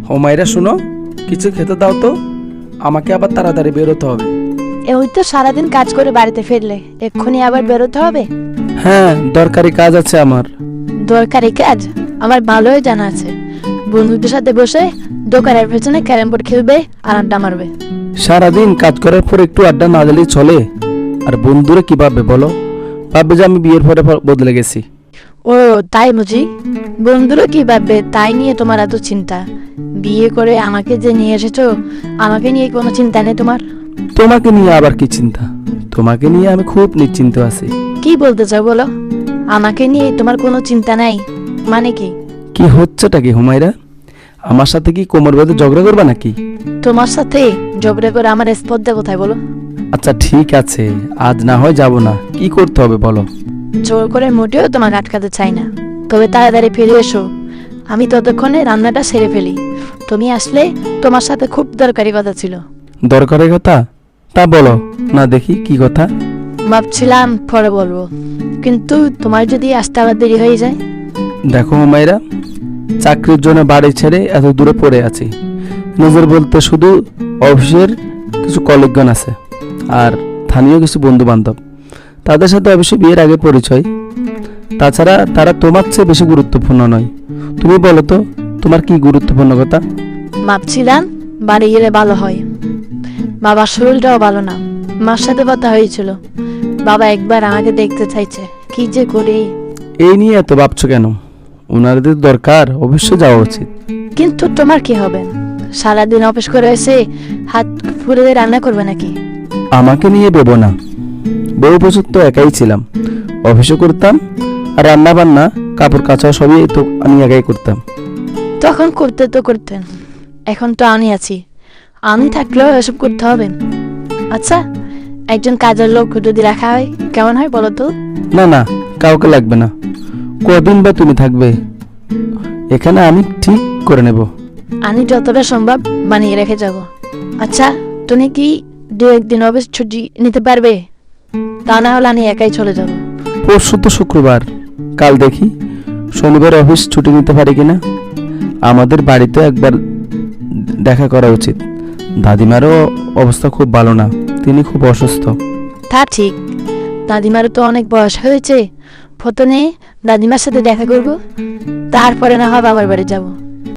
হুমায়রা শোনো, কিছু খেতে দাও তো, আমাকে আবার তাড়াতাড়ি বেরোতে হবে। ওই তো সারাদিন কাজ করে বাড়িতে ফিরলে এক্ষুনি আবার বেরোতে হবে? হ্যাঁ, দরকারি কাজ আছে আমার। দরকারি কাজ আমার ভালোই জানা আছে। বন্ধুদের সাথে বসে দোকানের পেছনে ক্যারাম বোর্ড খেলবে আর আড্ডা মারবে। সারাদিন কাজ করার পর একটু আড্ডা না দিলেই চলে? আর বন্ধুরা কি ভাববে বলো? ভাববে যে আমি বিয়ের পরে বদলে গেছি। ও তাই বুঝি? বন্ধুরা কি ভাববে তাই নিয়ে তোমার এত চিন্তা? বিয়ে করে আমাকে যে নিয়ে এসেছো, আমাকে নিয়ে কোনো চিন্তা নেই তোমার? তোমাকে নিয়ে আবার কি চিন্তা? তোমাকে নিয়ে আমি খুব নিশ্চিন্ত আছি। কি বলতে চাও বলো? আমাকে নিয়ে তোমার কোনো চিন্তা নাই মানে কি? কি হচ্ছেটা কি হুমায়রা? আমার সাথে কি কোমর বেঁধে ঝগড়া করবা নাকি? তোমার সাথে ঝগড়া করে আমার স্পর্ধা কোথায় বলো? আচ্ছা ঠিক আছে, আজ না হয় যাব না, কি করতে হবে বলো? জোর করে মোটেও তোমাকে আটকাতে চাই না, তবে তাড়াতাড়ি ফিরে এসো। আমি ততক্ষণে রান্নাটা সেরে ফেলি। তুমি আসলে তোমার সাথে খুব দরকারি কথা ছিল। দরকারি কথা? তা বলো না দেখি, কি কথা? ভাবছিলাম পরে বলবো, কিন্তু তোমার যদি আসতে আবার দেরি হয়ে যায়? দেখো হুমায়রা, চাকরির জন্য বাড়ি ছেড়ে এত দূরে পড়ে আছি। নিজের বলতে শুধু অফিসের কিছু কলিগগণ আছে আর স্থানীয় কিছু বন্ধু বান্ধব, তাদের সাথে অবশ্যই বিয়ের আগে পরিচয়। তাছাড়া তারা তোমার চেয়ে বেশি গুরুত্বপূর্ণ নয়। তুমি বলো তো, তোমার কি গুরুত্বপূর্ণ কথা? ভাবছিলাম বাড়ি গেলে ভালো হয়। বাবার শরীরটাও ভালো না, মার সাথে কথা হয়েছিল। বাবা একবার আমাকে দেখতে চাইছে, কি যে করি। এই নিয়ে এত ভাবছো কেন? ওনাদের দরকার, অবশ্যই যাওয়া উচিত। কিন্তু তোমার কি হবে? সারাদিন অফিস করে এসে হাত ফুলে রান্না করবে নাকি? আমাকে নিয়ে ভেবো না, বহু বছর তো একাই ছিলাম, অফিসও করতাম আর রান্না বান্না কাপড় কাচা সবই তো আমি একাই করতাম। তখন করতেন, এখন তো আমি আছি। আমি থাকলেও এসব করতে হবে। আচ্ছা, একজন কাজের লোক যদি রাখা হয় কেমন হয় বলো তো? না না, কাউকে লাগবে না। কদিন বা তুমি থাকবে এখানে? আমি ঠিক করে নেব। আমি যতটা সম্ভব বানিয়ে রেখে যাব। আচ্ছা, তুমি কি 2-1 দিন অফিস ছুটি নিতে পারবে? তা না হলে আমি একাই চলে যাব। পরশু তো শুক্রবার, কাল দেখি শনিবার অফিস ছুটি নিতে পারি কিনা। আমাদের বাড়িতে একবার দেখা করা উচিত। দাদিমারও অবস্থা খুব ভালো না, তিনি খুব অসুস্থ। তা ঠিক, দাদিমারও তো অনেক বয়স হয়েছে। প্রথমে দাদিমার সাথে দেখা করব, তারপরে না হয় বাবার বাড়ি যাব।